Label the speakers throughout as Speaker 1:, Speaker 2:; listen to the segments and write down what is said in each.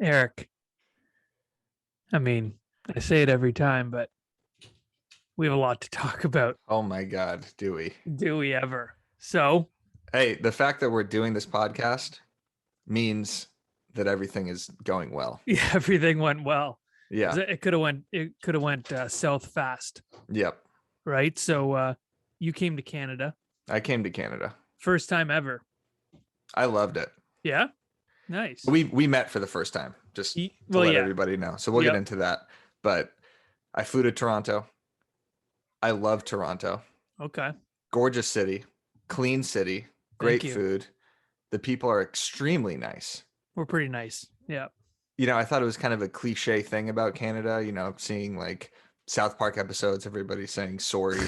Speaker 1: Eric, I mean, I say it every time, but we have a lot to talk about.
Speaker 2: Oh my God, do we?
Speaker 1: Do we ever? So,
Speaker 2: Hey, the fact that we're doing this podcast means that everything is going well.
Speaker 1: yeah, everything went well.
Speaker 2: Yeah.
Speaker 1: It could have went. It could have went south fast,
Speaker 2: Yep.
Speaker 1: right? So, you came to Canada,
Speaker 2: I came to Canada.
Speaker 1: first time ever.
Speaker 2: I loved it.
Speaker 1: Yeah, nice.
Speaker 2: We met for the first time, just to
Speaker 1: Well,
Speaker 2: let
Speaker 1: yeah,
Speaker 2: everybody know. So we'll
Speaker 1: Yep.
Speaker 2: get into that. But I flew to Toronto. I love Toronto.
Speaker 1: Okay.
Speaker 2: Gorgeous city, clean city, great
Speaker 1: you.
Speaker 2: food. The people are extremely nice.
Speaker 1: We're pretty nice. Yeah.
Speaker 2: I thought it was kind of a cliche thing about Canada, seeing like South Park episodes, everybody saying sorry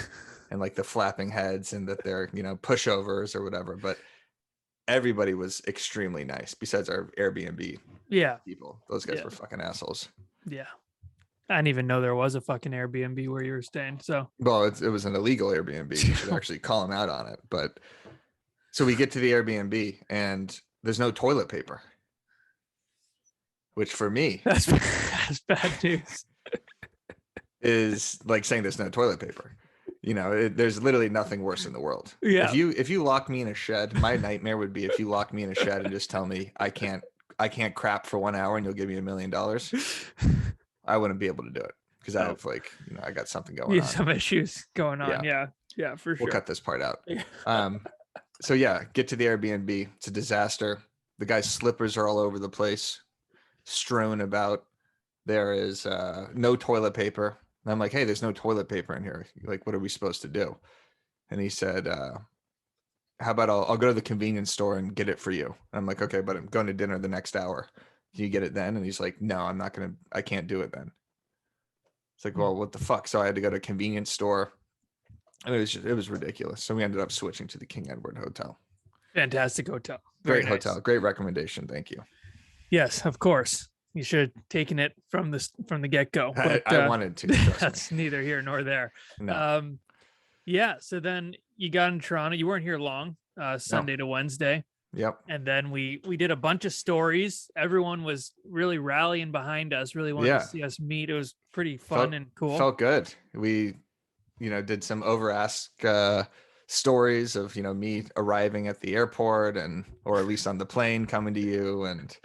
Speaker 2: and like the flapping heads and that they're, pushovers or whatever. But everybody was extremely nice besides our Airbnb
Speaker 1: Yeah.
Speaker 2: people. Those guys
Speaker 1: Yeah.
Speaker 2: were fucking assholes.
Speaker 1: Yeah. I didn't even know there was a fucking Airbnb where you were staying. So,
Speaker 2: Well, it was an illegal Airbnb. You should actually call them out on it. But so we get to the Airbnb and there's no toilet paper, which for me
Speaker 1: that's bad news.
Speaker 2: is like saying there's no toilet paper. There's literally nothing worse in the world.
Speaker 1: Yeah.
Speaker 2: If you lock me in a shed, my nightmare would be if you lock me in a shed and just tell me I can't crap for 1 hour and you'll give me $1 million. I wouldn't be able to do it because I have I got something going on.
Speaker 1: Some issues going on. Yeah, for sure.
Speaker 2: We'll cut this part out. So yeah, get to the Airbnb. It's a disaster. The guy's slippers are all over the place, strewn about. There is no toilet paper. And I'm like, hey, there's no toilet paper in here. Like, what are we supposed to do? And he said, how about I'll go to the convenience store and get it for you. And I'm like, okay, but I'm going to dinner the next hour. Can you get it then? And he's like, no, I can't do it then. It's like, well, what the fuck? So I had to go to a convenience store. And it was ridiculous. So we ended up switching to the King Edward Hotel.
Speaker 1: Fantastic hotel.
Speaker 2: Great hotel. Great recommendation. Thank you.
Speaker 1: Yes, of course. You should have taken it from the get-go.
Speaker 2: But I wanted to.
Speaker 1: That's neither here nor there.
Speaker 2: No.
Speaker 1: Yeah. So then you got in Toronto. You weren't here long. Sunday to Wednesday.
Speaker 2: Yep.
Speaker 1: And then we did a bunch of stories. Everyone was really rallying behind us. Really wanted to see us meet. It was pretty fun and cool.
Speaker 2: Felt good. We, did some over ask stories of me arriving at the airport or at least on the plane coming to you, and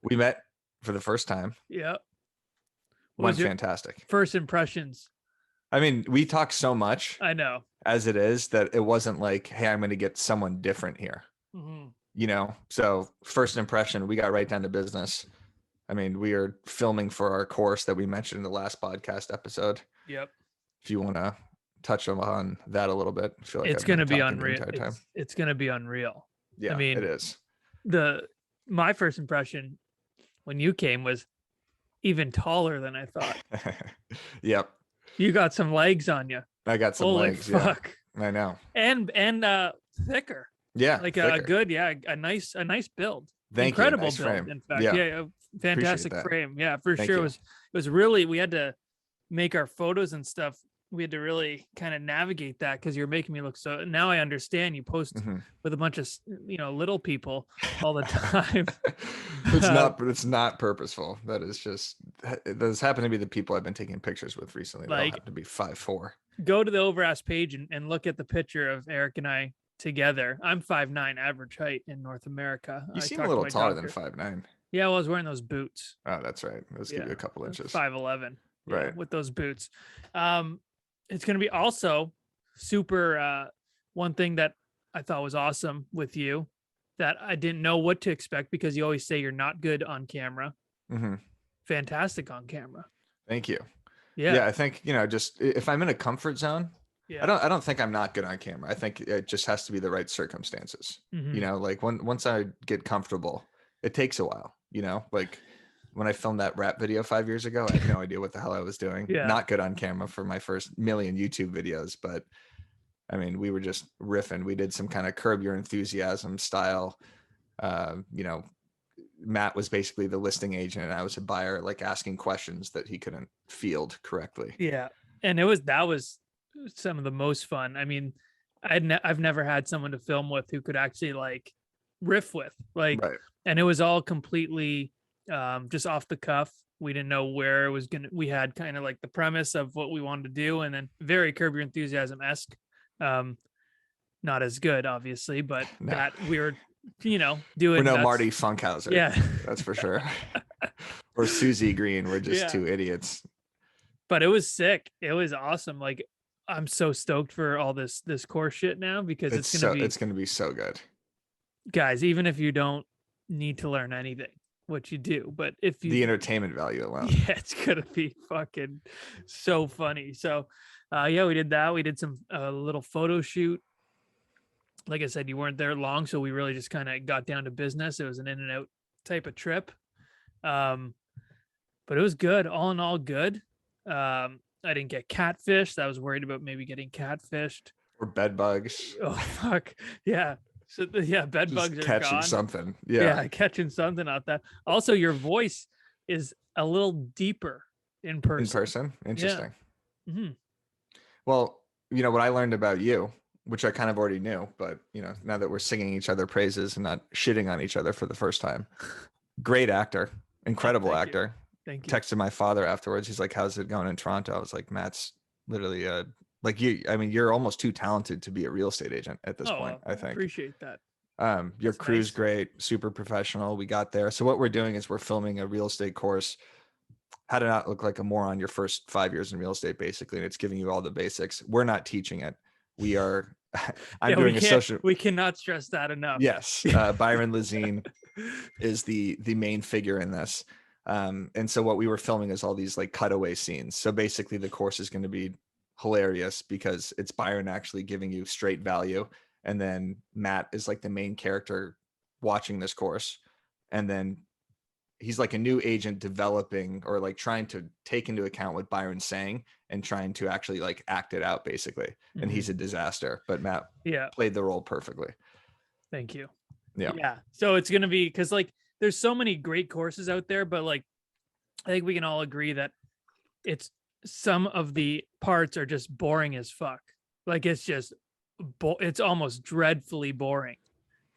Speaker 2: we met for the first time.
Speaker 1: Yeah.
Speaker 2: Went fantastic.
Speaker 1: First impressions.
Speaker 2: I mean, we talk so much.
Speaker 1: I know.
Speaker 2: As it is, that it wasn't like, hey, I'm going to get someone different here. Mm-hmm. So first impression, we got right down to business. I mean, we are filming for our course that we mentioned in the last podcast episode.
Speaker 1: Yep.
Speaker 2: If you want to touch on that a little bit, I feel like
Speaker 1: it's going to be unreal. It's going to be unreal.
Speaker 2: Yeah, I mean, it is.
Speaker 1: My first impression when you came was even taller than I thought.
Speaker 2: Yep.
Speaker 1: You got some legs on you.
Speaker 2: I got some legs.
Speaker 1: Fuck.
Speaker 2: Yeah. I know.
Speaker 1: And thicker.
Speaker 2: Yeah.
Speaker 1: Like
Speaker 2: thicker.
Speaker 1: a nice build.
Speaker 2: Thank
Speaker 1: Incredible
Speaker 2: you. Nice
Speaker 1: build,
Speaker 2: frame.
Speaker 1: in fact.
Speaker 2: Yeah.
Speaker 1: Yeah, fantastic frame. Yeah, for
Speaker 2: Thank
Speaker 1: sure.
Speaker 2: You.
Speaker 1: It was really, we had to make our photos and stuff. We had to really kind of navigate that because you're making me look so. Now I understand you post with a bunch of little people all the time.
Speaker 2: It's not purposeful. That is just those happen to be the people I've been taking pictures with recently. They all have to be 5'4".
Speaker 1: Go to the Overask page and look at the picture of Eric and I together. I'm 5'9", average height in North America.
Speaker 2: You seem a little taller than 5'9".
Speaker 1: Yeah, well, I was wearing those boots.
Speaker 2: Oh, that's right. Those give you a couple inches.
Speaker 1: 5'11".
Speaker 2: Right.
Speaker 1: With those boots. It's going to be also super. One thing that I thought was awesome with you that I didn't know what to expect because you always say you're not good on camera.
Speaker 2: Mm-hmm.
Speaker 1: Fantastic on camera.
Speaker 2: Thank you.
Speaker 1: Yeah.
Speaker 2: I think, just if I'm in a comfort zone, I don't think I'm not good on camera. I think it just has to be the right circumstances.
Speaker 1: Mm-hmm.
Speaker 2: Like once I get comfortable, it takes a while, like when I filmed that rap video 5 years ago, I had no idea what the hell I was doing.
Speaker 1: Yeah.
Speaker 2: Not good on camera for my first million YouTube videos, but I mean, we were just riffing. We did some kind of Curb Your Enthusiasm style. Matt was basically the listing agent and I was a buyer, like asking questions that he couldn't field correctly.
Speaker 1: Yeah. And that was some of the most fun. I mean, I've never had someone to film with who could actually like riff with, like, right. And it was all completely just off the cuff. We didn't know where it was gonna. We had kind of like the premise of what we wanted to do, and then very Curb Your Enthusiasm esque. Um, not as good, obviously, but
Speaker 2: No,
Speaker 1: that we were,
Speaker 2: we're
Speaker 1: doing.
Speaker 2: no
Speaker 1: That's
Speaker 2: Marty Funkhauser.
Speaker 1: yeah,
Speaker 2: That's for sure. Or Susie Green. We're just
Speaker 1: yeah.
Speaker 2: two idiots.
Speaker 1: But it was sick. It was awesome. Like I'm so stoked for all this course shit now because it's gonna be,
Speaker 2: It's gonna be so good.
Speaker 1: guys. Even if you don't need to learn anything, what you do, but if
Speaker 2: The
Speaker 1: you,
Speaker 2: entertainment value alone.
Speaker 1: yeah, it's gonna be fucking so funny. So, yeah, we did that. We did some little photo shoot. Like I said, you weren't there long, so we really just kind of got down to business. It was an in and out type of trip. Um, but it was good. All in all, good. I didn't get catfished. I was worried about maybe getting catfished.
Speaker 2: Or bed bugs.
Speaker 1: Oh fuck. Yeah. So yeah, bed
Speaker 2: Just
Speaker 1: bugs are
Speaker 2: catching
Speaker 1: gone.
Speaker 2: something. Yeah.
Speaker 1: Yeah, catching something out that. Also, your voice is a little deeper in person.
Speaker 2: In person. Interesting.
Speaker 1: Hmm.
Speaker 2: Well, what I learned about you, which I kind of already knew, but now that we're singing each other praises and not shitting on each other for the first time. Great actor, incredible
Speaker 1: thank you.
Speaker 2: actor.
Speaker 1: Thank you.
Speaker 2: Texted my father afterwards. He's like, "How's it going in Toronto?" I was like, "Matt's literally like you. I mean, you're almost too talented to be a real estate agent at this point. I think.
Speaker 1: Appreciate that.
Speaker 2: Your
Speaker 1: That's
Speaker 2: crew's
Speaker 1: nice.
Speaker 2: great, super professional. We got there. So what we're doing is we're filming a real estate course. How to not look like a moron your first 5 years in real estate, basically, and it's giving you all the basics. We're not teaching it. We are. I'm doing a social.
Speaker 1: We cannot stress that enough.
Speaker 2: Yes, Byron Lazine is the main figure in this. And so what we were filming is all these like cutaway scenes. So basically the course is going to be hilarious because it's Byron actually giving you straight value. And then Matt is like the main character watching this course. And then he's like a new agent developing or like trying to take into account what Byron's saying and trying to actually like act it out basically. And he's a disaster, but Matt played the role perfectly.
Speaker 1: Thank you.
Speaker 2: Yeah.
Speaker 1: Yeah. So it's going to be, cause like there's so many great courses out there, but like, I think we can all agree that it's some of the parts are just boring as fuck. Like it's just, it's almost dreadfully boring.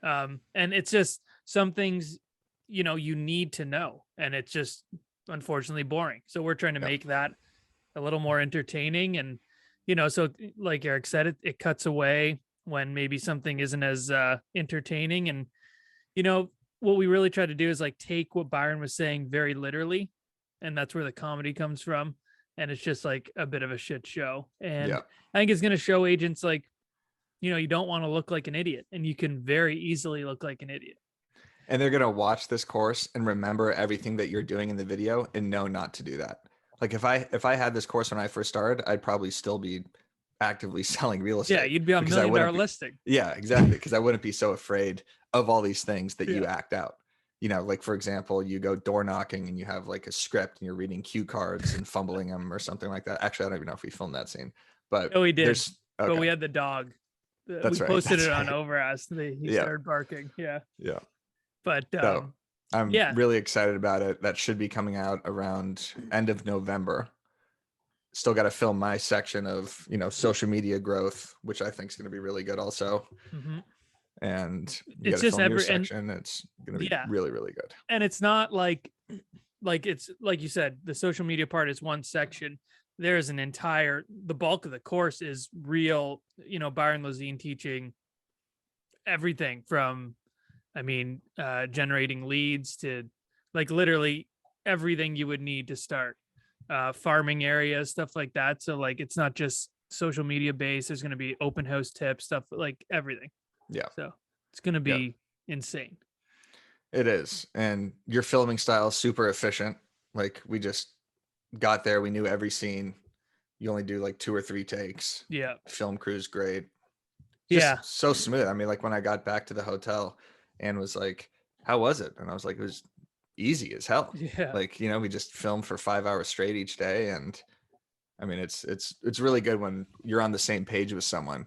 Speaker 1: And it's just some things, you need to know, and it's just unfortunately boring. So we're trying to make that a little more entertaining. And, so like Eric said, it cuts away when maybe something isn't as entertaining. And, what we really try to do is like take what Byron was saying very literally. And that's where the comedy comes from. And it's just like a bit of a shit show. And I think it's going to show agents like, you don't want to look like an idiot, and you can very easily look like an idiot.
Speaker 2: And they're going to watch this course and remember everything that you're doing in the video and know not to do that. Like if I had this course when I first started, I'd probably still be actively selling real estate.
Speaker 1: Yeah, you'd be on $1 million listing.
Speaker 2: Yeah, exactly. Because I wouldn't be so afraid of all these things that you act out. Like for example, you go door knocking and you have like a script and you're reading cue cards and fumbling them or something like that. Actually, I don't even know if we filmed that scene, but
Speaker 1: we did.
Speaker 2: Okay.
Speaker 1: But we had the dog.
Speaker 2: That's
Speaker 1: we
Speaker 2: right.
Speaker 1: posted
Speaker 2: That's
Speaker 1: it on
Speaker 2: right.
Speaker 1: Overask. He started barking. Yeah.
Speaker 2: Yeah.
Speaker 1: But
Speaker 2: so I'm really excited about it. That should be coming out around end of November. Still got to film my section of, social media growth, which I think is going to be really good also. And you got to film your section. It's going to be really, really good.
Speaker 1: And it's not like it's like you said, the social media part is one section. There's an entire, the bulk of the course is real, Byron Lazine teaching everything from, generating leads to like literally everything you would need to start, farming areas, stuff like that. So like, it's not just social media based. There's going to be open house tips, stuff like everything.
Speaker 2: Yeah.
Speaker 1: So it's going to be insane.
Speaker 2: It is. And your filming style is super efficient. Like we just got there. We knew every scene. You only do like 2 or 3 takes.
Speaker 1: Yeah.
Speaker 2: Film crew's great. Just so smooth. Like when I got back to the hotel and was like, how was it? And I was like, it was easy as hell.
Speaker 1: Yeah.
Speaker 2: Like, we just filmed for 5 hours straight each day. And it's really good when you're on the same page with someone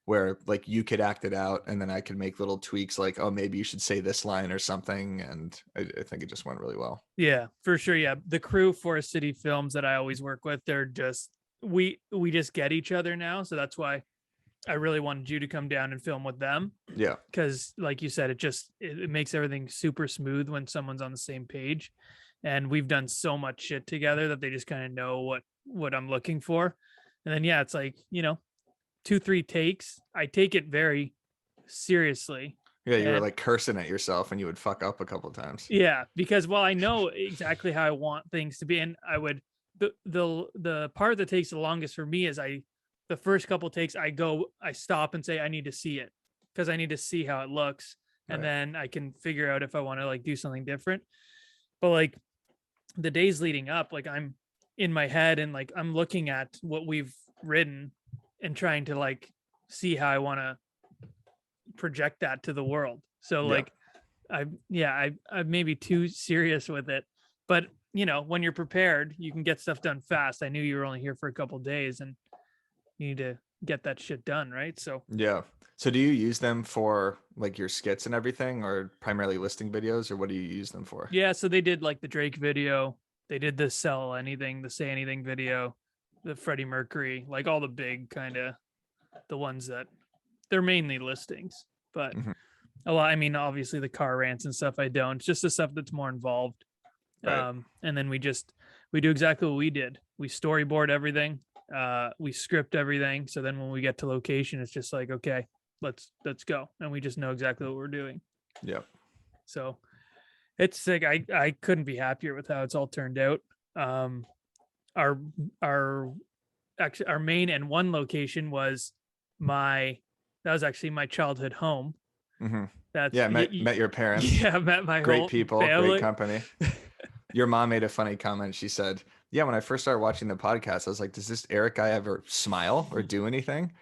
Speaker 2: where like you could act it out and then I could make little tweaks like, oh, maybe you should say this line or something. And I think it just went really well.
Speaker 1: Yeah, for sure. Yeah. The crew for City Films that I always work with, they're just, we just get each other now. So that's why I really wanted you to come down and film with them
Speaker 2: Yeah.
Speaker 1: because, like you said, it makes everything super smooth when someone's on the same page. And we've done so much shit together that they just kind of know what I'm looking for. And then yeah, it's like, 2-3 takes. I take it very seriously.
Speaker 2: Yeah, you were
Speaker 1: And
Speaker 2: like cursing at yourself and you would fuck up a couple times.
Speaker 1: yeah, because I know exactly how I want things to be, and I would the part that takes the longest for me is the first couple takes I stop and say I need to see it because I need to see how it looks, and
Speaker 2: Right.
Speaker 1: then I can figure out if I want to like do something different. But like the days leading up, like I'm in my head and like I'm looking at what we've written and trying to like see how I want to project that to the world. So
Speaker 2: Yeah.
Speaker 1: like I'm maybe too serious with it, but when you're prepared, you can get stuff done fast. I knew you were only here for a couple days, and you need to get that shit done, right? So
Speaker 2: Yeah. So do you use them for like your skits and everything, or primarily listing videos, or what do you use them for?
Speaker 1: yeah, so they did like the Drake video, they did the the Say Anything video, the Freddie Mercury, like all the big kind of the ones that they're mainly listings, but
Speaker 2: Mhm.
Speaker 1: a lot. I mean, obviously the car rants and stuff I don't. It's just the stuff that's more involved.
Speaker 2: Right.
Speaker 1: And then we do exactly what we did. We storyboard everything. We script everything. So then when we get to location, it's just like, okay, let's go, and we just know exactly what we're doing.
Speaker 2: Yeah.
Speaker 1: So it's like I couldn't be happier with how it's all turned out. Um, our our actually our main and one location was that was actually my childhood home.
Speaker 2: Hmm.
Speaker 1: That's
Speaker 2: Yeah. Met your parents.
Speaker 1: yeah, met my
Speaker 2: Great
Speaker 1: whole
Speaker 2: people. Great
Speaker 1: family.
Speaker 2: company. Your mom made a funny comment. She said, "Yeah, when I first started watching the podcast, I was like, does this Eric guy ever smile or do anything?"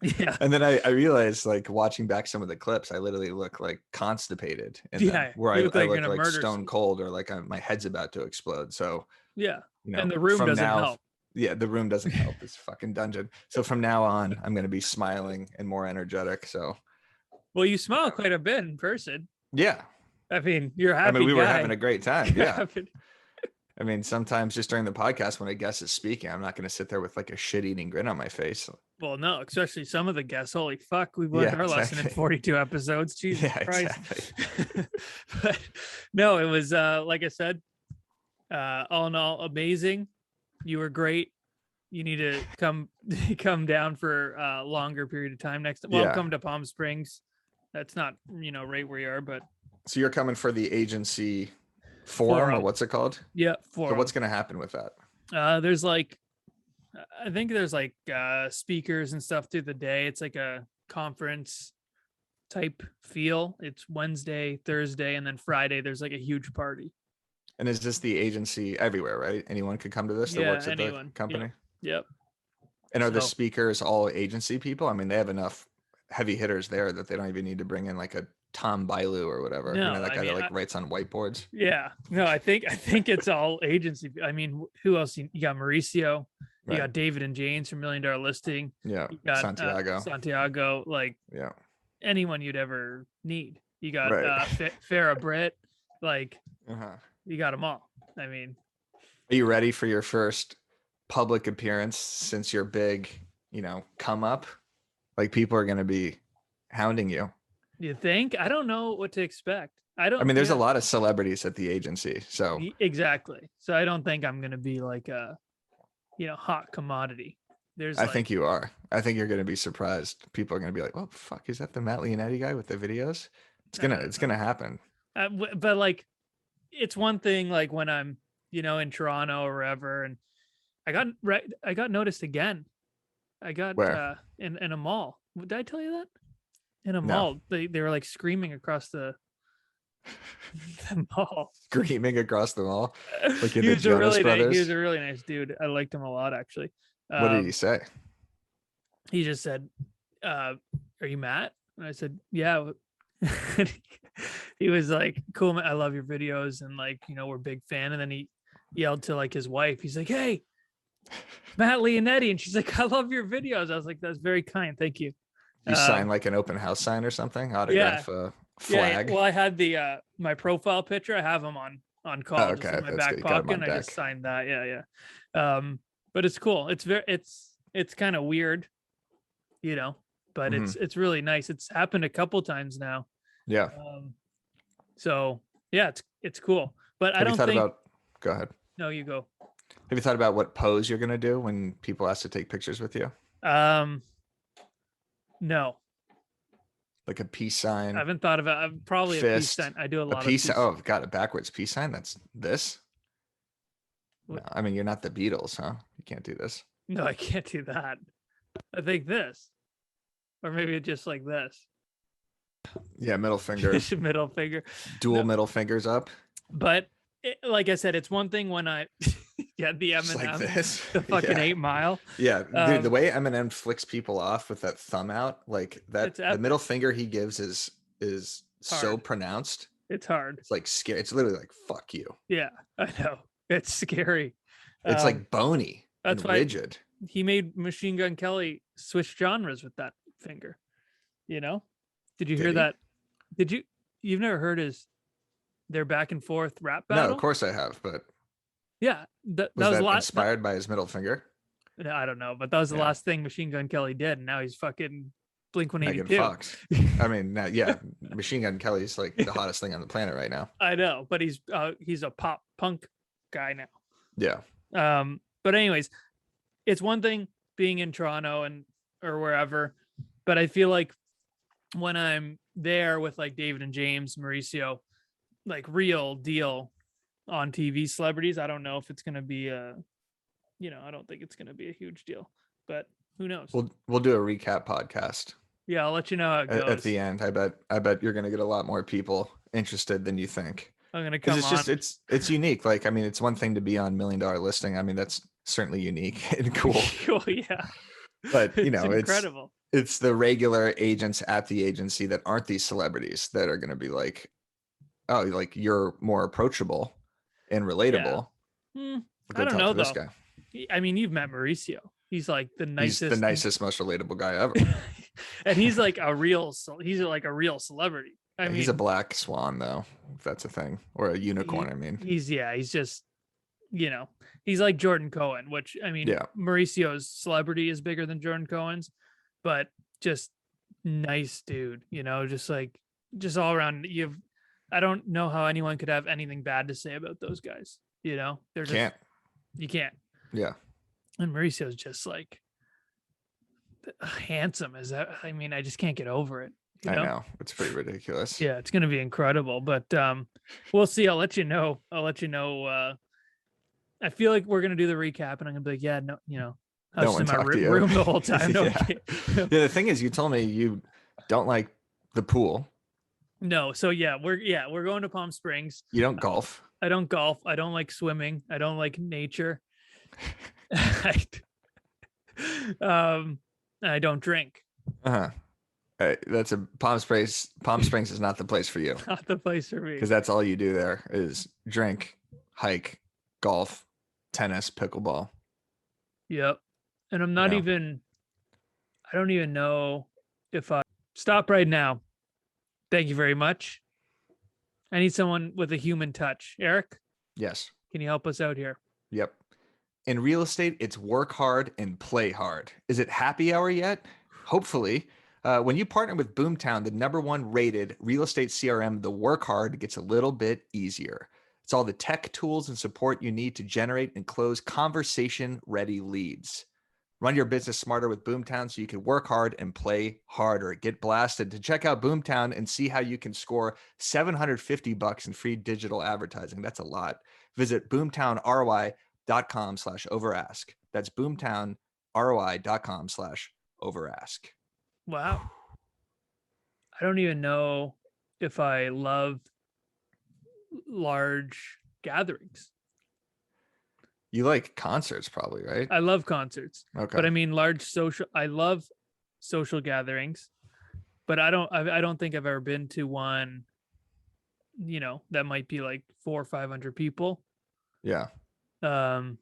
Speaker 1: Yeah,
Speaker 2: And then I realized, like, watching back some of the clips, I literally look like constipated in them,
Speaker 1: yeah.
Speaker 2: where
Speaker 1: You look
Speaker 2: I
Speaker 1: like you're
Speaker 2: look
Speaker 1: gonna
Speaker 2: like
Speaker 1: murder
Speaker 2: stone
Speaker 1: someone.
Speaker 2: cold, or like my head's about to explode. So,
Speaker 1: Yeah, and the room
Speaker 2: from
Speaker 1: doesn't
Speaker 2: now,
Speaker 1: help.
Speaker 2: yeah, the room doesn't help. It's fucking dungeon. So from now on, I'm gonna be smiling and more energetic. So
Speaker 1: Well, you smile quite a bit in person.
Speaker 2: yeah,
Speaker 1: I mean, you're a
Speaker 2: I mean,
Speaker 1: happy
Speaker 2: we were having
Speaker 1: guy.
Speaker 2: a great time.
Speaker 1: You're
Speaker 2: Yeah.
Speaker 1: happy.
Speaker 2: I mean, sometimes just during the podcast when a guest is speaking, I'm not going to sit there with like a shit-eating grin on my face.
Speaker 1: Well, no, especially some of the guests. Holy fuck, we've learned
Speaker 2: Yeah,
Speaker 1: our lesson in
Speaker 2: exactly.
Speaker 1: 42 episodes. Jesus
Speaker 2: Yeah,
Speaker 1: Christ.
Speaker 2: exactly.
Speaker 1: But no, it was like I said, all in all, amazing. You were great. You need to come down for a longer period of time next. Well, I'm
Speaker 2: Yeah.
Speaker 1: coming to Palm Springs. That's not right where you are, but
Speaker 2: So you're coming for the agency forum, or
Speaker 1: forum.
Speaker 2: what's it called?
Speaker 1: Yeah,
Speaker 2: So
Speaker 1: forum.
Speaker 2: what's going to happen with that?
Speaker 1: There's like I think there's like speakers and stuff through the day. It's like a conference type feel. It's Wednesday, Thursday, and then Friday there's like a huge party.
Speaker 2: And is this the agency everywhere, right? Anyone could come to this that
Speaker 1: Yeah,
Speaker 2: works at the
Speaker 1: anyone.
Speaker 2: company?
Speaker 1: Yep.
Speaker 2: And are the
Speaker 1: So
Speaker 2: speakers all agency people? I mean, they have enough heavy hitters there that they don't even need to bring in like a Tom Bailu or whatever. You know,
Speaker 1: no,
Speaker 2: that
Speaker 1: I
Speaker 2: guy that
Speaker 1: mean,
Speaker 2: like writes on whiteboards.
Speaker 1: yeah, no, I think it's all agency. I mean, who else? You got Mauricio, you
Speaker 2: Right.
Speaker 1: got David and James from $1 Million Listing,
Speaker 2: Yeah.
Speaker 1: you got
Speaker 2: Santiago.
Speaker 1: Santiago, like
Speaker 2: Yeah.
Speaker 1: anyone you'd ever need. You got
Speaker 2: Right.
Speaker 1: Farrah Britt, like
Speaker 2: Uh-huh.
Speaker 1: you got them all. I mean,
Speaker 2: Are you ready for your first public appearance since your big, come up? Like people are going to be hounding you.
Speaker 1: you think? I don't know what to expect. I
Speaker 2: I
Speaker 1: don't.
Speaker 2: mean, there's a
Speaker 1: Yeah,
Speaker 2: lot of celebrities at the agency. So
Speaker 1: exactly. So I don't think I'm gonna be like a, hot commodity. There's
Speaker 2: I
Speaker 1: like,
Speaker 2: think you are. I think you're going to be surprised. People are going to be like, "Oh, fuck, is that the Matt Leonetti guy with the videos?"
Speaker 1: I don't
Speaker 2: It's
Speaker 1: know.
Speaker 2: gonna happen.
Speaker 1: But like, it's one thing like when I'm, in Toronto or wherever, and I got noticed again. I got
Speaker 2: Where?
Speaker 1: in a mall. Did I tell you that? In a
Speaker 2: No.
Speaker 1: mall, they were like screaming across the, the mall.
Speaker 2: Screaming across the mall like in
Speaker 1: He
Speaker 2: the
Speaker 1: was a
Speaker 2: Jonas
Speaker 1: really nice. He was
Speaker 2: Brothers.
Speaker 1: a really nice dude. I liked him a lot actually.
Speaker 2: What did he say?
Speaker 1: He just said, "Are you Matt?" And I said, "Yeah." He was like, "Cool, man. I love your videos, and like, we're a big fan." And then he yelled to like his wife. He's like, "Hey, Matt Leonetti," and she's like, "I love your videos." I was like, "That's very kind, thank you."
Speaker 2: You sign like an open house sign or something?
Speaker 1: Yeah,
Speaker 2: Autograph a
Speaker 1: yeah.
Speaker 2: flag?
Speaker 1: Well, I had the my profile picture. I have him on
Speaker 2: Oh,
Speaker 1: call, just
Speaker 2: okay.
Speaker 1: in my
Speaker 2: That's good.
Speaker 1: back
Speaker 2: You got him
Speaker 1: pocket,
Speaker 2: on
Speaker 1: and I just
Speaker 2: deck.
Speaker 1: signed that. Yeah, yeah. But it's cool. It's kind of weird. you know, but
Speaker 2: Mhm.
Speaker 1: it's really nice. It's happened a couple times now.
Speaker 2: Yeah.
Speaker 1: So yeah, it's cool. But I
Speaker 2: Have you
Speaker 1: don't
Speaker 2: thought
Speaker 1: think,
Speaker 2: about? Go ahead.
Speaker 1: no, you go.
Speaker 2: Have you thought about what pose you're gonna do when people ask to take pictures with you?
Speaker 1: Um, no,
Speaker 2: Like a peace
Speaker 1: I
Speaker 2: sign,
Speaker 1: haven't thought about. I'm probably a peace
Speaker 2: fist,
Speaker 1: sign. I do a
Speaker 2: a
Speaker 1: lot of
Speaker 2: peace.
Speaker 1: peace.
Speaker 2: Oh, got a backwards peace sign. That's this. No, I mean you're not the Beatles, huh? You can't do this.
Speaker 1: No, I can't do that. I think this, or maybe just like this,
Speaker 2: Yeah, middle finger,
Speaker 1: just a middle finger.
Speaker 2: dual
Speaker 1: No,
Speaker 2: middle fingers up,
Speaker 1: but like I said, it's one thing when I get the
Speaker 2: just like
Speaker 1: M&M,
Speaker 2: this.
Speaker 1: the fucking
Speaker 2: Yeah,
Speaker 1: 8 Mile.
Speaker 2: yeah, dude. The
Speaker 1: Um,
Speaker 2: way Eminem flicks people off with that thumb out, like that,
Speaker 1: it's
Speaker 2: the
Speaker 1: epic.
Speaker 2: middle finger he gives is
Speaker 1: It's
Speaker 2: so
Speaker 1: hard.
Speaker 2: pronounced.
Speaker 1: It's hard.
Speaker 2: It's like scary. It's literally like fuck you.
Speaker 1: Yeah, I know. It's scary.
Speaker 2: It's
Speaker 1: Um,
Speaker 2: like bony
Speaker 1: that's
Speaker 2: and
Speaker 1: why
Speaker 2: rigid.
Speaker 1: he made Machine Gun Kelly switch genres with that finger. You know? Did you
Speaker 2: Did
Speaker 1: hear
Speaker 2: he?
Speaker 1: that? Did you? You've never heard his their back and forth rap
Speaker 2: No, of
Speaker 1: battle?
Speaker 2: course I have, but
Speaker 1: Yeah, that
Speaker 2: was
Speaker 1: was a
Speaker 2: that
Speaker 1: lot.
Speaker 2: inspired by his middle finger?
Speaker 1: I don't know, but that was the
Speaker 2: Yeah,
Speaker 1: last thing Machine Gun Kelly did, and now he's fucking Blink
Speaker 2: Megan
Speaker 1: 182.
Speaker 2: Fox. I mean, yeah, Machine Gun Kelly's like the hottest thing on the planet right now.
Speaker 1: I know, but he's a pop punk guy now.
Speaker 2: Yeah,
Speaker 1: But anyways, it's one thing being in Toronto and or wherever, but I feel like when I'm there with like David and James, Mauricio, like real deal on TV celebrities, I don't know if it's gonna be I don't think it's gonna be a huge deal, but who knows?
Speaker 2: we'll do a recap podcast
Speaker 1: Yeah, I'll let you know how it
Speaker 2: at
Speaker 1: goes.
Speaker 2: the end. I bet you're gonna get a lot more people interested than you think.
Speaker 1: I'm gonna
Speaker 2: Because
Speaker 1: come
Speaker 2: it's
Speaker 1: on.
Speaker 2: just it's unique. Like I mean, it's one thing to be on $1 Million Listing. I mean, that's certainly unique and cool.
Speaker 1: Oh yeah,
Speaker 2: But
Speaker 1: it's incredible.
Speaker 2: it's the regular agents at the agency that aren't these celebrities that are going to be like, oh, like you're more approachable and
Speaker 1: Yeah.
Speaker 2: relatable.
Speaker 1: I
Speaker 2: Go
Speaker 1: don't
Speaker 2: talk
Speaker 1: know
Speaker 2: to this
Speaker 1: though.
Speaker 2: guy.
Speaker 1: I mean, you've met Mauricio. He's like the
Speaker 2: He's the
Speaker 1: nicest,
Speaker 2: nicest, most relatable guy ever.
Speaker 1: and he's like a real. He's like a real celebrity. I
Speaker 2: Yeah, he's a
Speaker 1: mean,
Speaker 2: black swan though, if that's a thing, or a unicorn. I mean,
Speaker 1: he's just he's like Jordan Cohen, which I mean,
Speaker 2: yeah,
Speaker 1: Mauricio's celebrity is bigger than Jordan Cohen's, but just nice dude. Just all around. I don't know how anyone could have anything bad to say about those guys. They're just
Speaker 2: can't.
Speaker 1: you can't.
Speaker 2: Yeah,
Speaker 1: And Mauricio's just like handsome as that. I mean, I just can't get over it.
Speaker 2: I know it's pretty ridiculous.
Speaker 1: Yeah, it's gonna be incredible. But we'll see. I'll let you know. I feel like we're gonna do the recap, and I'm gonna be like, yeah, no, I
Speaker 2: No
Speaker 1: was
Speaker 2: one
Speaker 1: in my
Speaker 2: talked to you.
Speaker 1: room the whole time. No,
Speaker 2: Yeah. Yeah, the thing is, you told me you don't like the pool.
Speaker 1: no. So yeah, we're going to Palm Springs.
Speaker 2: You don't golf.
Speaker 1: I don't golf. I don't like swimming. I don't like nature. I, I don't drink.
Speaker 2: Uh-huh. That's a Palm Springs. Palm Springs is not the place for you
Speaker 1: Not the place for me.
Speaker 2: because that's all you do there is drink, hike, golf, tennis, pickleball.
Speaker 1: Yep. And I'm not even. I don't even know if I stop right now. Thank you very much. I need someone with a human touch. Eric,
Speaker 2: Yes.
Speaker 1: can you help us out here?
Speaker 2: Yep. In real estate, it's work hard and play hard. Is it happy hour yet? Hopefully. When you partner with Boomtown, the #1 rated real estate CRM, the work hard gets a little bit easier. It's all the tech tools and support you need to generate and close conversation-ready leads. Run your business smarter with Boomtown so you can work hard and play harder. Get blasted. To check out Boomtown and see how you can score $750 in free digital advertising. That's a lot. Visit boomtownroi.com/overask. That's boomtownroi.com/overask.
Speaker 1: Wow. I don't even know if I love large gatherings.
Speaker 2: You like concerts probably, right?
Speaker 1: I love concerts.
Speaker 2: Okay.
Speaker 1: But I mean I love social gatherings, but I don't think I've ever been to one, that might be like 400 or 500 people.
Speaker 2: Yeah.
Speaker 1: Um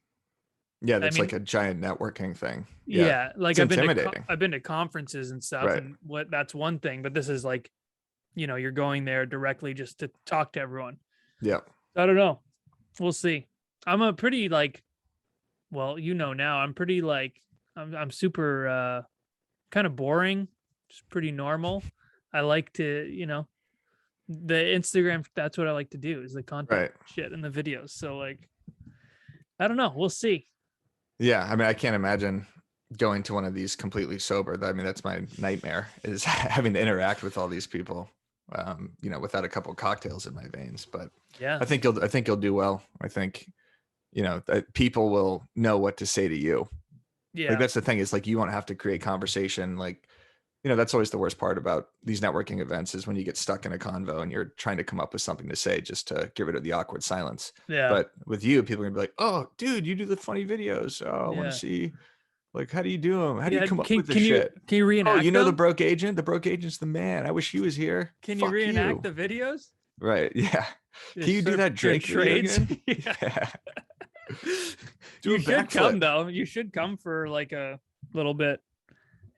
Speaker 2: Yeah, that's
Speaker 1: I mean,
Speaker 2: like a giant networking thing.
Speaker 1: Yeah, like
Speaker 2: It's
Speaker 1: I've
Speaker 2: intimidating.
Speaker 1: been to conferences and stuff,
Speaker 2: Right.
Speaker 1: and that's one thing, but this is like, you're going there directly just to talk to everyone.
Speaker 2: Yeah.
Speaker 1: I don't know. We'll see. I'm a pretty like, well, now I'm pretty like, I'm super kind of boring, just pretty normal. I like to, the Instagram, that's what I like to do is the content
Speaker 2: Right.
Speaker 1: shit and the videos. So like, I don't know. We'll see.
Speaker 2: Yeah. I mean, I can't imagine going to one of these completely sober. I mean, that's my nightmare is having to interact with all these people, without a couple cocktails in my veins. But
Speaker 1: Yeah.
Speaker 2: I think you'll do well. I think, that people will know what to say to you. Like
Speaker 1: Yeah.
Speaker 2: that's the thing is like you won't have to create conversation. Like, that's always the worst part about these networking events is when you get stuck in a convo and you're trying to come up with something to say just to get rid of the awkward silence.
Speaker 1: Yeah.
Speaker 2: But with you, people are gonna be like, "Oh, dude, you do the funny videos. Oh, I want to
Speaker 1: Yeah.
Speaker 2: see like how do you do them? How do you
Speaker 1: Yeah.
Speaker 2: come up
Speaker 1: Can
Speaker 2: with this
Speaker 1: can you
Speaker 2: shit?
Speaker 1: can you
Speaker 2: Oh, you
Speaker 1: reenact
Speaker 2: know the
Speaker 1: them?
Speaker 2: broke agent? The broke agent's the man. I wish he was here.
Speaker 1: Can you
Speaker 2: Fuck
Speaker 1: reenact
Speaker 2: you."
Speaker 1: the videos?
Speaker 2: Right. Yeah. Can
Speaker 1: Just
Speaker 2: you do
Speaker 1: sort of
Speaker 2: that
Speaker 1: good
Speaker 2: Drake video
Speaker 1: trades.
Speaker 2: again?
Speaker 1: Yeah.
Speaker 2: Yeah. Do
Speaker 1: You
Speaker 2: a
Speaker 1: should come
Speaker 2: backflip.
Speaker 1: though. You should come for like a little bit.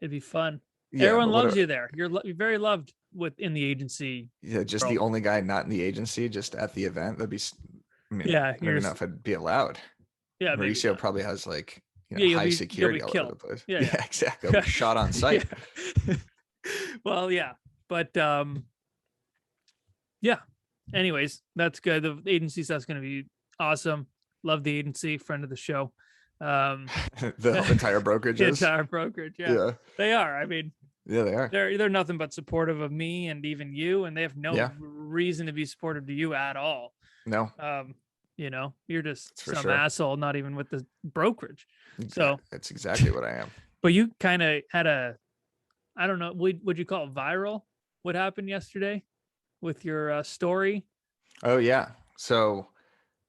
Speaker 1: It'd be fun.
Speaker 2: Yeah,
Speaker 1: Everyone
Speaker 2: but what
Speaker 1: loves you there. You're very loved within the agency
Speaker 2: yeah, just the
Speaker 1: world.
Speaker 2: only guy not in the agency, just at the event. I mean,
Speaker 1: Yeah,
Speaker 2: I don't even know if I'd be allowed.
Speaker 1: yeah, maybe
Speaker 2: Mauricio
Speaker 1: not.
Speaker 2: probably has like,
Speaker 1: Yeah,
Speaker 2: high
Speaker 1: you'll be
Speaker 2: security all over the
Speaker 1: killed.
Speaker 2: place.
Speaker 1: Yeah,
Speaker 2: Yeah, exactly. I'll
Speaker 1: yeah.
Speaker 2: be shot on
Speaker 1: Yeah.
Speaker 2: sight.
Speaker 1: Well, yeah. But yeah. Anyways, that's good. The agency stuff's gonna be awesome. Love the agency, friend of the show.
Speaker 2: The entire
Speaker 1: The
Speaker 2: brokerages.
Speaker 1: entire brokerage, yeah.
Speaker 2: Yeah.
Speaker 1: They are. I mean,
Speaker 2: Yeah, they are.
Speaker 1: they're nothing but supportive of me and even you, and they have no
Speaker 2: Yeah.
Speaker 1: reason to be supportive to you at all.
Speaker 2: No,
Speaker 1: You're just
Speaker 2: that's for
Speaker 1: some
Speaker 2: sure.
Speaker 1: asshole, not even with the brokerage. So,
Speaker 2: That's exactly what I am.
Speaker 1: but you kind of had I don't know, would you call it viral? What happened yesterday with your story?
Speaker 2: Oh yeah. So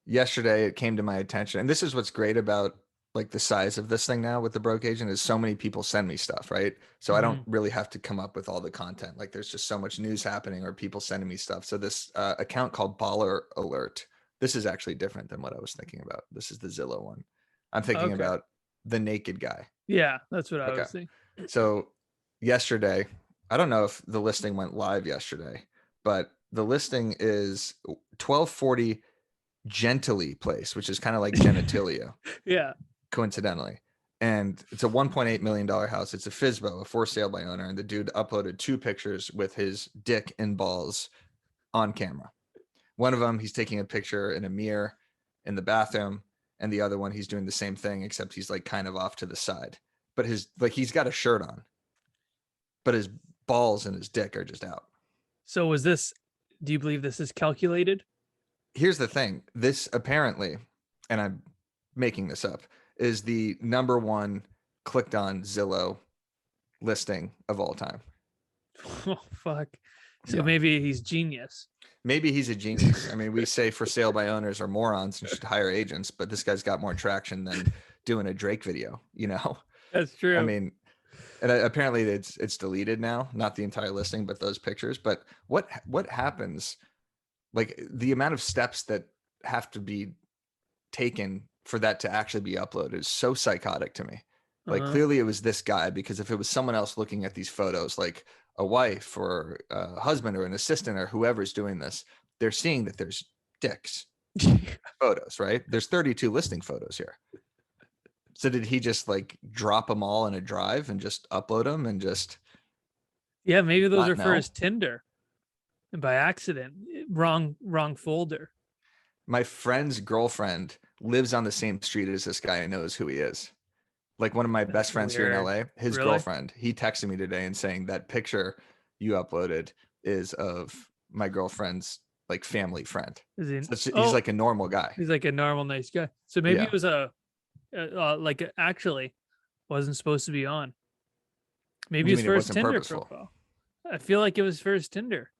Speaker 2: yesterday it came to my attention, and this is what's great about like the size of this thing now with the broke agent is so many people send me stuff, right? So I don't
Speaker 1: Mhm.
Speaker 2: really have to come up with all the content. Like there's just so much news happening or people sending me stuff. So this account called Baller Alert, this is actually different than what I was thinking about. This is the Zillow one. I'm thinking
Speaker 1: Okay.
Speaker 2: about the naked guy.
Speaker 1: Yeah, that's what I
Speaker 2: Okay.
Speaker 1: was thinking.
Speaker 2: So yesterday, I don't know if the listing went live yesterday, but the listing is 1240 Gentilly Place, which is kind of like genitalia,
Speaker 1: Yeah.
Speaker 2: coincidentally. And it's a $1.8 million house. It's a FISBO, a for sale by owner. And the dude uploaded 2 pictures with his dick and balls on camera. One of them, he's taking a picture in a mirror in the bathroom. And the other one, he's doing the same thing, except he's like kind of off to the side. But he's got a shirt on, but his balls and his dick are just out.
Speaker 1: So do you believe this is calculated?
Speaker 2: Here's the thing. This apparently, and I'm making this up, is the number one clicked on Zillow listing of all time.
Speaker 1: Oh, fuck. So
Speaker 2: Yeah.
Speaker 1: maybe he's genius.
Speaker 2: Maybe he's a genius. I mean, we say for sale by owners are morons and should hire agents, but this guy's got more traction than doing a Drake video,
Speaker 1: That's true.
Speaker 2: I mean, and apparently it's deleted now, not the entire listing, but those pictures. But what happens, like the amount of steps that have to be taken for that to actually be uploaded is so psychotic to me. Like clearly it was this guy, because if it was someone else looking at these photos, like a wife or a husband or an assistant or whoever's doing this, they're seeing that there's dicks photos, right? There's 32 listing photos here. So did he just like drop them all in a drive and just upload them and just
Speaker 1: Yeah, maybe those
Speaker 2: not
Speaker 1: are for
Speaker 2: know?
Speaker 1: his Tinder. And by accident, wrong folder.
Speaker 2: My friend's girlfriend lives on the same street as this guy and knows who he is. Like one of my best friends here in LA, his
Speaker 1: Really?
Speaker 2: girlfriend, he texted me today and saying that picture you uploaded is of my girlfriend's like family friend.
Speaker 1: Is he?
Speaker 2: So he's like a normal guy.
Speaker 1: He's like a normal, nice guy. So maybe
Speaker 2: Yeah.
Speaker 1: it was actually wasn't supposed to be on. Maybe
Speaker 2: You
Speaker 1: it's
Speaker 2: mean
Speaker 1: for
Speaker 2: it
Speaker 1: his
Speaker 2: wasn't
Speaker 1: Tinder
Speaker 2: purposeful?
Speaker 1: profile. I feel like it was for his Tinder.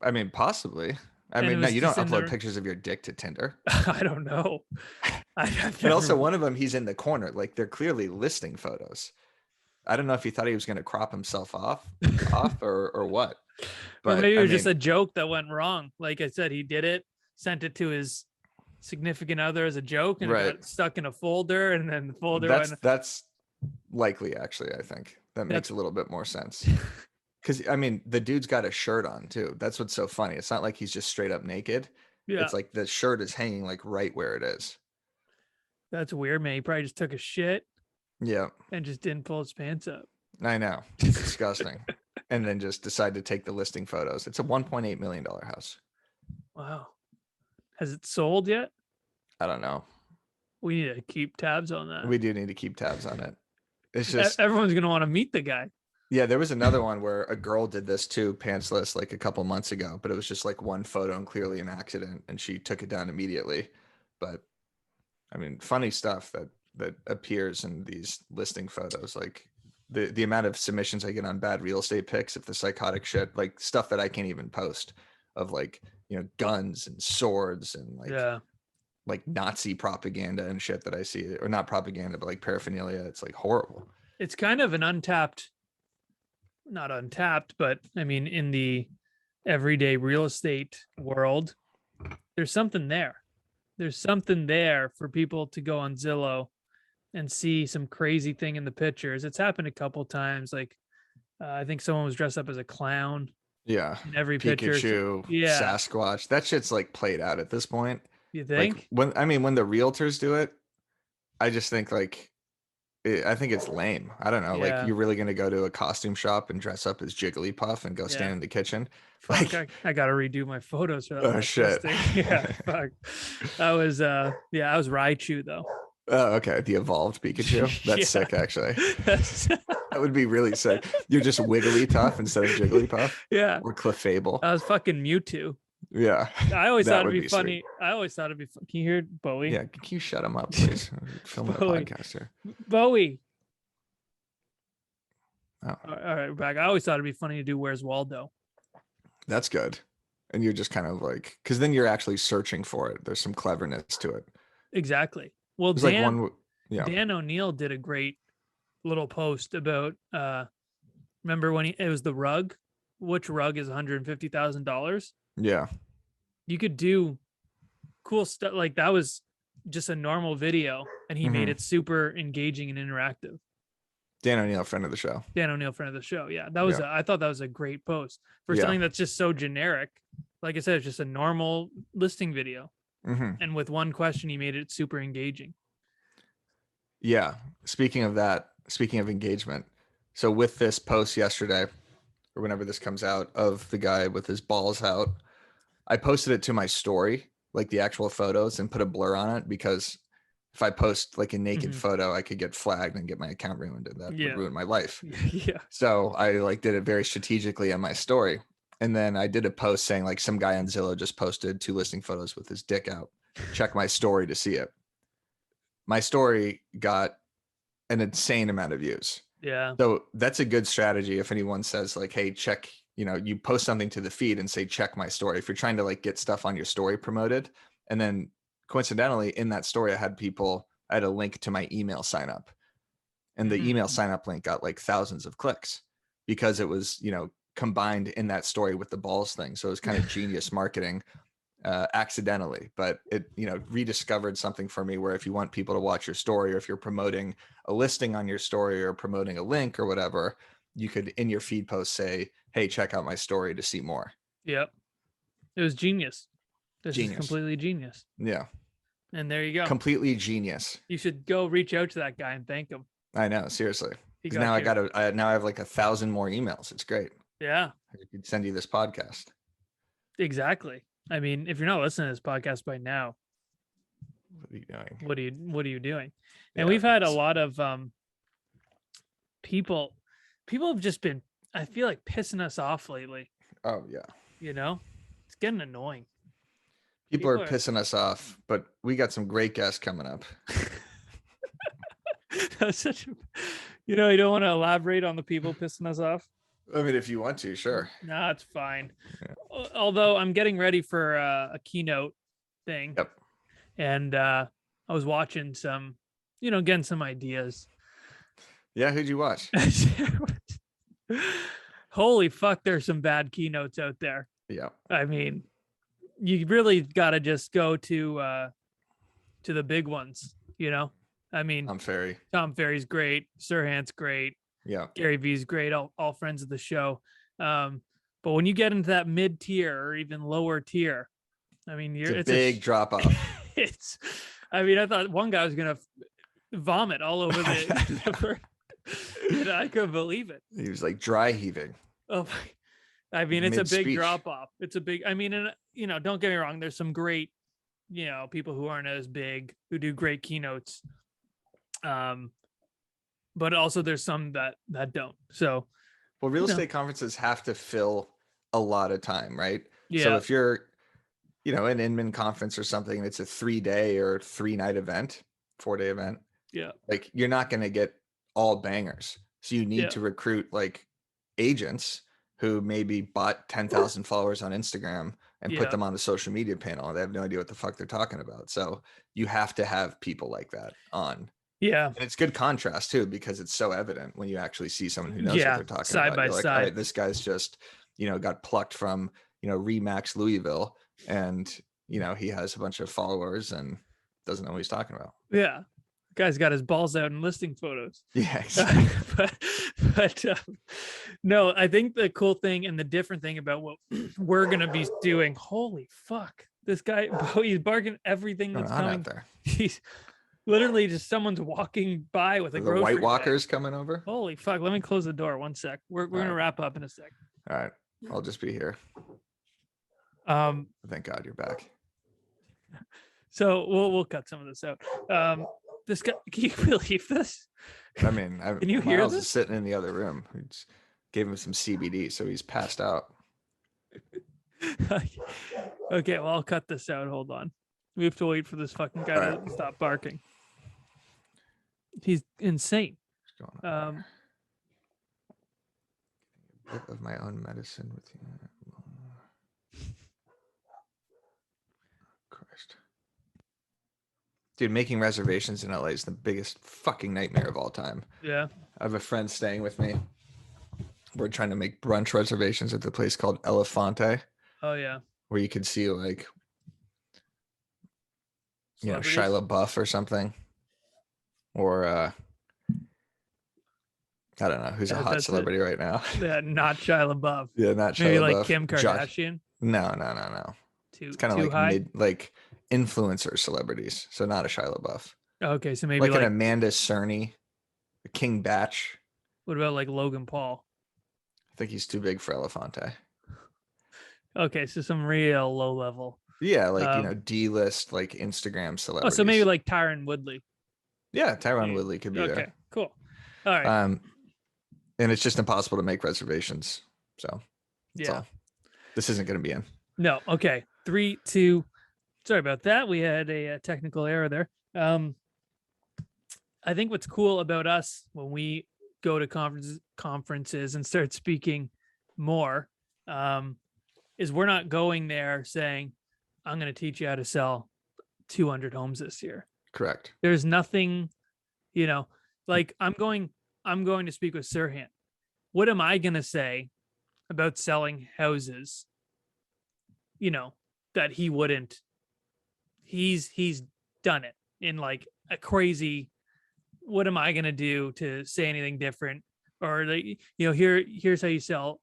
Speaker 2: I mean, possibly. I
Speaker 1: And it
Speaker 2: mean, no,
Speaker 1: was
Speaker 2: you don't
Speaker 1: just in
Speaker 2: upload
Speaker 1: the-
Speaker 2: pictures of your dick to Tinder.
Speaker 1: I don't know. I've
Speaker 2: And also
Speaker 1: never-
Speaker 2: one of them, he's in the corner. Like they're clearly listing photos. I don't know if he thought he was going to crop himself off or what.
Speaker 1: Well,
Speaker 2: But
Speaker 1: maybe it
Speaker 2: I
Speaker 1: was just
Speaker 2: mean,
Speaker 1: a joke that went wrong. Like I said, he did it, sent it to his significant other as a joke, and it
Speaker 2: right.
Speaker 1: got stuck in a folder, and then the folder
Speaker 2: That's likely, actually. I think that makes a little bit more sense. Because I mean, the dude's got a shirt on too. That's what's so funny. It's not like he's just straight up naked.
Speaker 1: Yeah,
Speaker 2: It's like the shirt is hanging like right where it is.
Speaker 1: that's weird, man. He probably just took a shit
Speaker 2: Yeah.
Speaker 1: and just didn't pull his pants up.
Speaker 2: I know. It's disgusting. And then just decide to take the listing photos. It's a $1.8 million house.
Speaker 1: Wow. Has it sold yet?
Speaker 2: I don't know.
Speaker 1: We need to keep tabs on that.
Speaker 2: We do need to keep tabs on it. It's just,
Speaker 1: Everyone's going to want to meet the guy.
Speaker 2: yeah, there was another one where a girl did this too, pantsless, like a couple months ago, but it was just like one photo and clearly an accident, and she took it down immediately. But I mean, funny stuff that appears in these listing photos, like the amount of submissions I get on bad real estate pics of the psychotic shit, like stuff that I can't even post, of like, you know, guns and swords and like Nazi propaganda and shit that I see, or not propaganda, but like paraphernalia. It's like horrible.
Speaker 1: It's kind of an not untapped, but I mean, in the everyday real estate world, there's something there. There's something there for people to go on Zillow and see some crazy thing in the pictures. It's happened a couple times. Like, I think someone was dressed up as a clown.
Speaker 2: Yeah.
Speaker 1: In every picture.
Speaker 2: Pikachu,
Speaker 1: Yeah.
Speaker 2: Sasquatch. That shit's like played out at this point.
Speaker 1: You think?
Speaker 2: Like when the realtors do it, I just think like I think it's lame. I don't know.
Speaker 1: Yeah.
Speaker 2: Like, you're really gonna go to a costume shop and dress up as Jigglypuff and go stand in the kitchen?
Speaker 1: Fuck,
Speaker 2: Like,
Speaker 1: I gotta redo my photos for that.
Speaker 2: oh shit.
Speaker 1: Yeah, fuck. I was I was Raichu though.
Speaker 2: Oh, okay. The evolved Pikachu. That's
Speaker 1: Yeah.
Speaker 2: sick, actually. That would be really sick. You're just Wigglytuff instead of Jigglypuff.
Speaker 1: Yeah.
Speaker 2: Or Clefable.
Speaker 1: I was fucking Mewtwo.
Speaker 2: Yeah.
Speaker 1: I always
Speaker 2: That
Speaker 1: thought it'd
Speaker 2: would
Speaker 1: be
Speaker 2: be
Speaker 1: funny.
Speaker 2: sweet.
Speaker 1: I always thought it'd be Can you hear Bowie?
Speaker 2: Yeah. Can you shut him up, please? I'm filming a
Speaker 1: Bowie.
Speaker 2: podcast here.
Speaker 1: Bowie.
Speaker 2: Oh,
Speaker 1: All right, we're back. I always thought it'd be funny to do Where's Waldo.
Speaker 2: that's good. And you're just kind of like, because then you're actually searching for it. There's some cleverness to it.
Speaker 1: Exactly. Well,
Speaker 2: There's like one, yeah.
Speaker 1: Dan O'Neill did a great little post about remember when it was the rug? Which rug is $150,000?
Speaker 2: Yeah.
Speaker 1: You could do cool stuff. Like, that was just a normal video, and he made it super engaging and interactive.
Speaker 2: Dan O'Neill, friend of the show.
Speaker 1: Dan O'Neill, friend of the show. Yeah, that was. I thought that was a great post for something that's just so generic. Like I said, it's just a normal listing video, and with one question, he made it super engaging.
Speaker 2: Yeah. Speaking of that, speaking of engagement, so with this post yesterday, or whenever this comes out, of the guy with his balls out, I posted it to my story, like the actual photos, and put a blur on it, because if I post like a naked photo, I could get flagged and get my account ruined, and that would ruin my life.
Speaker 1: Yeah.
Speaker 2: So I like did it very strategically on my story. And then I did a post saying like, some guy on Zillow just posted 2 listing photos with his dick out. Check my story to see it. My story got an insane amount of views.
Speaker 1: Yeah.
Speaker 2: So that's a good strategy. If anyone says like, hey, check, you know, you post something to the feed and say, check my story. If you're trying to like get stuff on your story promoted, and then coincidentally in that story, I had a link to my email sign up, and the email sign up link got like thousands of clicks because it was, you know, combined in that story with the balls thing. So it was kind of genius marketing accidentally, but it, you know, rediscovered something for me where if you want people to watch your story, or if you're promoting a listing on your story or promoting a link or whatever, you could in your feed post say, hey, check out my story to see more.
Speaker 1: Yep. It was genius. This
Speaker 2: Genius.
Speaker 1: is completely genius.
Speaker 2: Yeah.
Speaker 1: And there you go.
Speaker 2: Completely genius.
Speaker 1: You should go reach out to that guy and thank him.
Speaker 2: I know, seriously.
Speaker 1: Now
Speaker 2: I have like 1,000 more emails. It's great.
Speaker 1: Yeah.
Speaker 2: I could send you this podcast.
Speaker 1: Exactly. I mean, if you're not listening to this podcast by now,
Speaker 2: what are you doing?
Speaker 1: What are you doing? And we've had a lot of people have just been, I feel like, pissing us off lately.
Speaker 2: Oh yeah.
Speaker 1: You know, it's getting annoying.
Speaker 2: People are pissing us off, but we got some great guests coming up.
Speaker 1: That's such a, you don't want to elaborate on the people pissing us off.
Speaker 2: I mean, if you want to, sure.
Speaker 1: No, it's fine. Yeah. Although I'm getting ready for a keynote thing.
Speaker 2: Yep.
Speaker 1: And I was watching some, getting some ideas.
Speaker 2: Yeah, who'd you watch?
Speaker 1: Holy fuck, there's some bad keynotes out there.
Speaker 2: Yeah.
Speaker 1: I mean, you really got to just go to the big ones, I mean, Tom Ferry's great. Sirhan's great.
Speaker 2: Yeah.
Speaker 1: Gary Vee's great. All friends of the show. But when you get into that mid tier or even lower tier, I mean, it's a big
Speaker 2: drop off.
Speaker 1: I thought one guy was going to vomit all over the And I couldn't believe it.
Speaker 2: He was like dry heaving.
Speaker 1: Oh, I mean, it's a big
Speaker 2: Mid-speech.
Speaker 1: drop off. It's a big, I mean, and don't get me wrong. There's some great, people who aren't as big who do great keynotes. But also there's some that don't. So,
Speaker 2: Well, real estate conferences have to fill a lot of time, right?
Speaker 1: yeah.
Speaker 2: So if you're, an Inman conference or something, and it's a 3-day or 3-night event, 4-day event,
Speaker 1: Yeah.
Speaker 2: like you're not going to get all bangers. So you need to recruit like agents who maybe bought 10,000 followers on Instagram and put them on the social media panel, and they have no idea what the fuck they're talking about. So you have to have people like that on.
Speaker 1: Yeah.
Speaker 2: And it's good contrast too, because it's so evident when you actually see someone who knows what they're talking
Speaker 1: side
Speaker 2: about.
Speaker 1: by
Speaker 2: You're like,
Speaker 1: side.
Speaker 2: all right, this guy's just, got plucked from, Remax Louisville, and, he has a bunch of followers and doesn't know what he's talking about.
Speaker 1: Yeah. Guy's got his balls out in listing photos.
Speaker 2: Yeah, exactly.
Speaker 1: but no, I think the cool thing and the different thing about what we're going to be doing, holy fuck, this guy, he's barking everything that's coming
Speaker 2: out there.
Speaker 1: He's literally just someone's walking by with a
Speaker 2: the
Speaker 1: grocery
Speaker 2: White
Speaker 1: bag.
Speaker 2: Walkers coming over.
Speaker 1: Holy fuck. Let me close the door 1 sec. We're going to wrap up in a sec.
Speaker 2: All right. I'll just be here. Thank God you're back.
Speaker 1: So we'll cut some of this out. This guy, can you believe this?
Speaker 2: I mean,
Speaker 1: can you hear
Speaker 2: Miles
Speaker 1: this?
Speaker 2: Is sitting in the other room. We just gave him some CBD, so he's passed out.
Speaker 1: Okay, well, I'll cut this out. Hold on. We have to wait for this fucking guy to stop barking. He's insane.
Speaker 2: What's going on? A bit of my own medicine with you. Christ. Dude, making reservations in LA is the biggest fucking nightmare of all time.
Speaker 1: Yeah.
Speaker 2: I have a friend staying with me. We're trying to make brunch reservations at the place called Elefante.
Speaker 1: Oh, yeah.
Speaker 2: Where you could see like, Shia LaBeouf or something. Or I don't know who's a hot celebrity right now.
Speaker 1: Yeah, not Shia LaBeouf.
Speaker 2: Yeah, not Shia
Speaker 1: Maybe
Speaker 2: LaBeouf.
Speaker 1: like Kim Kardashian.
Speaker 2: No. It's kind of like
Speaker 1: high?
Speaker 2: like influencer celebrities, so not a Shia LaBeouf.
Speaker 1: Okay, so maybe
Speaker 2: like an Amanda Cerny, a King Batch.
Speaker 1: What about like Logan Paul?
Speaker 2: I think he's too big for Elefante.
Speaker 1: Okay, so some real low level.
Speaker 2: Yeah, like D-list like Instagram celebrities.
Speaker 1: Oh, so maybe like Tyron Woodley.
Speaker 2: Yeah, Tyron Woodley could be there.
Speaker 1: Okay, cool. All right.
Speaker 2: And it's just impossible to make reservations. So that's all. This isn't going to be in.
Speaker 1: No. Okay. 3, 2. Sorry about that. We had a technical error there. I think what's cool about us when we go to conferences and start speaking more is we're not going there saying, I'm going to teach you how to sell 200 homes this year.
Speaker 2: Correct.
Speaker 1: There's nothing, like I'm going to speak with Sirhan. What am I going to say about selling houses, that he wouldn't? He's done it in like a crazy, what am I going to do to say anything different? Or here's how you sell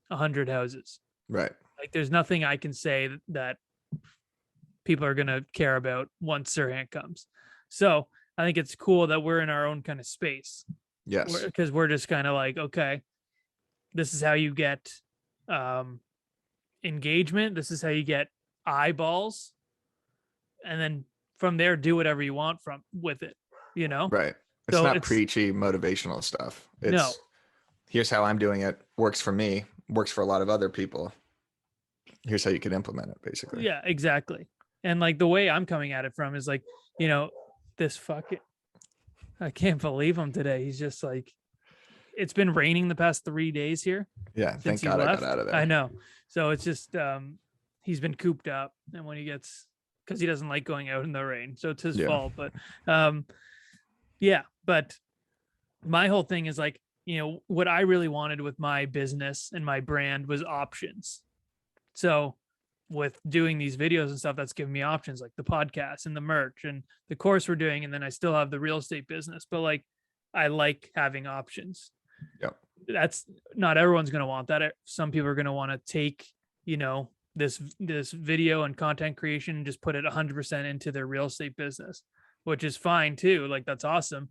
Speaker 1: 100 houses.
Speaker 2: Right.
Speaker 1: Like there's nothing I can say that people are going to care about once Sirhan comes. So I think it's cool that we're in our own kind of space.
Speaker 2: Yes.
Speaker 1: Because we're just kind of like, okay, this is how you get engagement. This is how you get eyeballs. And then from there, do whatever you want with it,
Speaker 2: Right. It's not preachy motivational stuff. It's here's how I'm doing it. Works for me. Works for a lot of other people. Here's how you can implement it, basically.
Speaker 1: Yeah, exactly. And like the way I'm coming at it from is like, this fucking, I can't believe him today. He's just like, it's been raining the past 3 days here.
Speaker 2: Yeah, thank God I got out of there.
Speaker 1: I know. So it's just, he's been cooped up, and when he gets, because he doesn't like going out in the rain, so it's his fault. But but my whole thing is like, what I really wanted with my business and my brand was options. So with doing these videos and stuff, that's giving me options like the podcast and the merch and the course we're doing. And then I still have the real estate business, but like, I like having options.
Speaker 2: Yep.
Speaker 1: That's not everyone's going to want that. Some people are going to want to take, this video and content creation and just put it 100% into their real estate business, which is fine too. Like, that's awesome.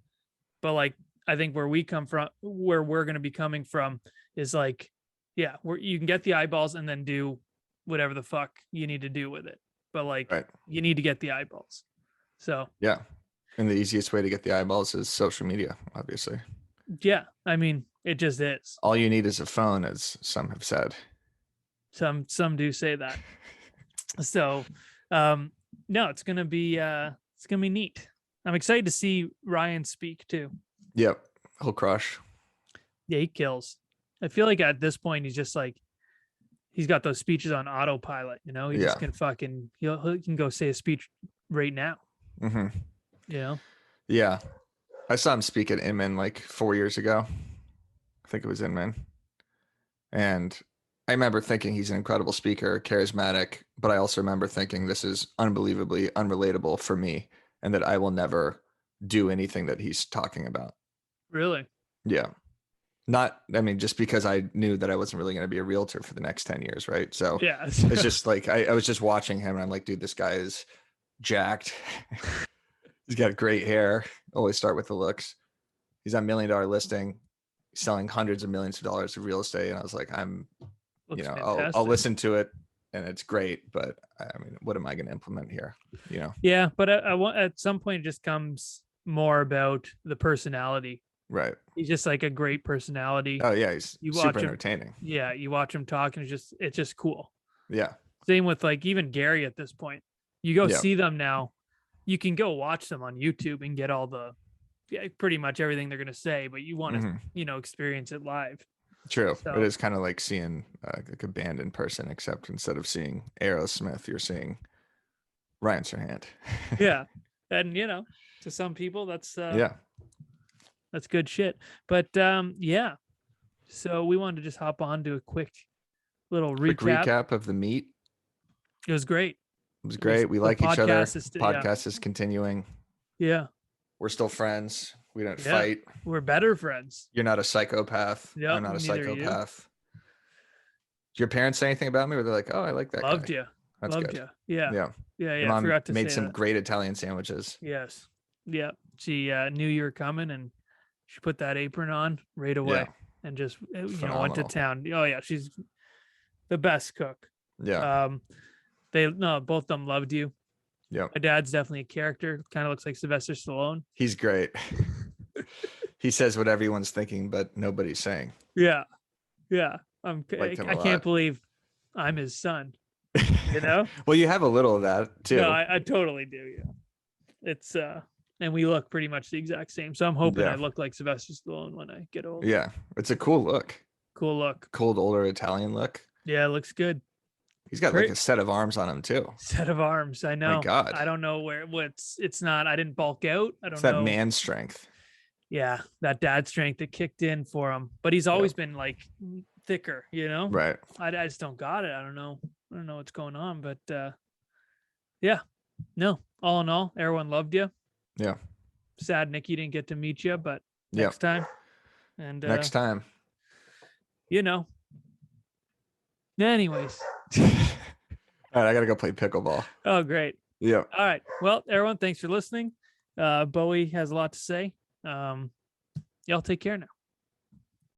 Speaker 1: But like, I think where we come from, where we're going to be coming from is like, yeah, where you can get the eyeballs and then do whatever the fuck you need to do with it. But like,
Speaker 2: Right.
Speaker 1: you need to get the eyeballs. So
Speaker 2: Yeah. And the easiest way to get the eyeballs is social media, obviously.
Speaker 1: yeah, I mean, it just is.
Speaker 2: All you need is a phone, as some have said.
Speaker 1: Some do say that. So no, it's gonna be neat. I'm excited to see Ryan speak too.
Speaker 2: Yep. He'll crush.
Speaker 1: Yeah, he kills. I feel like at this point he's just like he's got those speeches on autopilot, you know. He
Speaker 2: Yeah.
Speaker 1: just can fucking he can go say a speech right now,
Speaker 2: Hmm.
Speaker 1: you know.
Speaker 2: Yeah. I saw him speak at Inman like 4 years ago. I think it was Inman. And I remember thinking he's an incredible speaker, charismatic, but I also remember thinking this is unbelievably unrelatable for me and that I will never do anything that he's talking about.
Speaker 1: Really?
Speaker 2: Yeah. I mean, just because I knew that I wasn't really going to be a realtor for the next 10 years. Right. So
Speaker 1: Yeah.
Speaker 2: it's just like, I was just watching him and I'm like, dude, this guy is jacked. He's got great hair. Always start with the looks. He's on $1 million listing, selling hundreds of millions of dollars of real estate. And I was like,
Speaker 1: Looks
Speaker 2: I'll
Speaker 1: fantastic.
Speaker 2: listen to it and it's great, but I mean, what am I going to implement here?
Speaker 1: Yeah, but I want at some point it just comes more about the personality.
Speaker 2: Right.
Speaker 1: He's just like a great personality.
Speaker 2: Oh yeah. He's
Speaker 1: You
Speaker 2: super
Speaker 1: watch him,
Speaker 2: entertaining.
Speaker 1: yeah, you watch him talk and it's just cool.
Speaker 2: Yeah.
Speaker 1: Same with like even Gary at this point. You go
Speaker 2: Yeah.
Speaker 1: see them now. You can go watch them on YouTube and get all the pretty much everything they're gonna say, but you want to experience it live.
Speaker 2: True.
Speaker 1: So,
Speaker 2: It is kind of like seeing like a band in person, except instead of seeing Aerosmith, you're seeing Ryan Serhant.
Speaker 1: yeah, and to some people that's
Speaker 2: Yeah.
Speaker 1: that's good shit. But yeah, so we wanted to just hop on to a quick little
Speaker 2: Quick
Speaker 1: recap.
Speaker 2: recap of the meet.
Speaker 1: It was great.
Speaker 2: It was great. We
Speaker 1: The
Speaker 2: like each other.
Speaker 1: podcast is
Speaker 2: Podcast is continuing.
Speaker 1: Yeah.
Speaker 2: We're still friends. We don't
Speaker 1: Yeah.
Speaker 2: fight.
Speaker 1: We're better friends.
Speaker 2: You're not a psychopath.
Speaker 1: Yep,
Speaker 2: I'm not a
Speaker 1: neither are you.
Speaker 2: psychopath. Did your parents say anything about me? Where they're like, "Oh, I like that
Speaker 1: Loved
Speaker 2: guy."
Speaker 1: you.
Speaker 2: That's
Speaker 1: Loved
Speaker 2: good.
Speaker 1: you. Yeah.
Speaker 2: Yeah.
Speaker 1: Yeah.
Speaker 2: Your
Speaker 1: Yeah.
Speaker 2: mom
Speaker 1: Forgot to
Speaker 2: made
Speaker 1: say
Speaker 2: some
Speaker 1: that.
Speaker 2: great Italian sandwiches.
Speaker 1: Yes. Yeah. She knew you were coming and she put that apron on right away
Speaker 2: Yeah.
Speaker 1: and just went to
Speaker 2: Phenomenal.
Speaker 1: town. Oh yeah, she's the best cook.
Speaker 2: Yeah.
Speaker 1: Both of them loved you.
Speaker 2: Yeah.
Speaker 1: My dad's definitely a character. Kind of looks like Sylvester Stallone.
Speaker 2: He's great. He says what everyone's thinking, but nobody's saying.
Speaker 1: Yeah. Yeah. I
Speaker 2: lot.
Speaker 1: can't believe I'm his son. You know?
Speaker 2: Well, you have a little of that too.
Speaker 1: No, I totally do. Yeah. It's and we look pretty much the exact same. So I'm hoping
Speaker 2: Yeah.
Speaker 1: I look like Sylvester Stallone when I get older.
Speaker 2: Yeah. It's a cool look.
Speaker 1: Cool look.
Speaker 2: Cold, older Italian look.
Speaker 1: Yeah, it looks good.
Speaker 2: He's got like a set of arms on him too.
Speaker 1: Set of arms. I know.
Speaker 2: My God.
Speaker 1: I don't know it's not. I didn't bulk out. I don't
Speaker 2: It's
Speaker 1: know.
Speaker 2: that man strength.
Speaker 1: Yeah, that dad strength that kicked in for him. But he's always been like thicker,
Speaker 2: Right.
Speaker 1: I just don't got it. I don't know what's going on, but yeah. No, all in all, everyone loved you.
Speaker 2: Yeah.
Speaker 1: Sad Nikki didn't get to meet you, but next time. And
Speaker 2: next time.
Speaker 1: Anyways.
Speaker 2: All right, I gotta go play pickleball.
Speaker 1: Oh, great.
Speaker 2: Yeah.
Speaker 1: All right. Well, everyone, thanks for listening. Bowie has a lot to say. Y'all take care now.